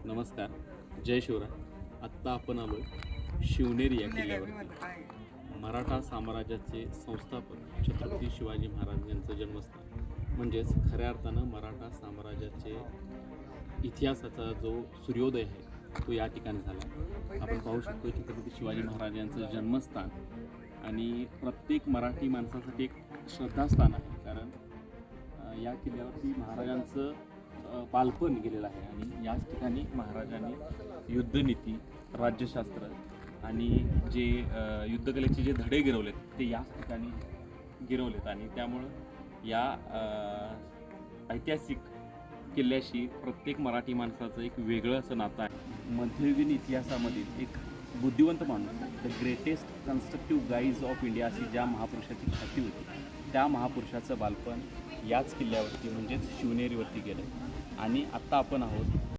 नमस्कार, जय शिवराय. आत्ता आपण आलो शिवनेरी या किल्ल्यावरती. मराठा साम्राज्याचे संस्थापक छत्रपती शिवाजी महाराज यांचं जन्मस्थान म्हणजेच खऱ्या अर्थानं मराठा साम्राज्याचे इतिहासाचा जो सूर्योदय आहे तो या ठिकाणी झाला. आपण पाहू शकतो छत्रपती शिवाजी महाराज यांचं जन्मस्थान आणि प्रत्येक मराठी माणसासाठी एक श्रद्धास्थान आहे. कारण या किल्ल्यावरती महाराजांचं बालपण गेलेलं आहे आणि याच ठिकाणी महाराजांनी युद्धनीती, राज्यशास्त्र आणि जे युद्धकलेचे जे धडे गिरवलेत ते याच ठिकाणी गिरवलेत आणि त्यामुळं या ऐतिहासिक किल्ल्याशी प्रत्येक मराठी माणसाचं एक वेगळं असं नातं आहे. मध्ययुगीन इतिहासामधील एक बुद्धिवंत माणूस, the greatest constructive guys of India अशी ज्या महापुरुषाची ख्याती होती त्या महापुरुषाचं बालपण याच किल्ल्यावरती म्हणजेच शिवनेरीवरती गेलं आणि आत्ता आपण आहोत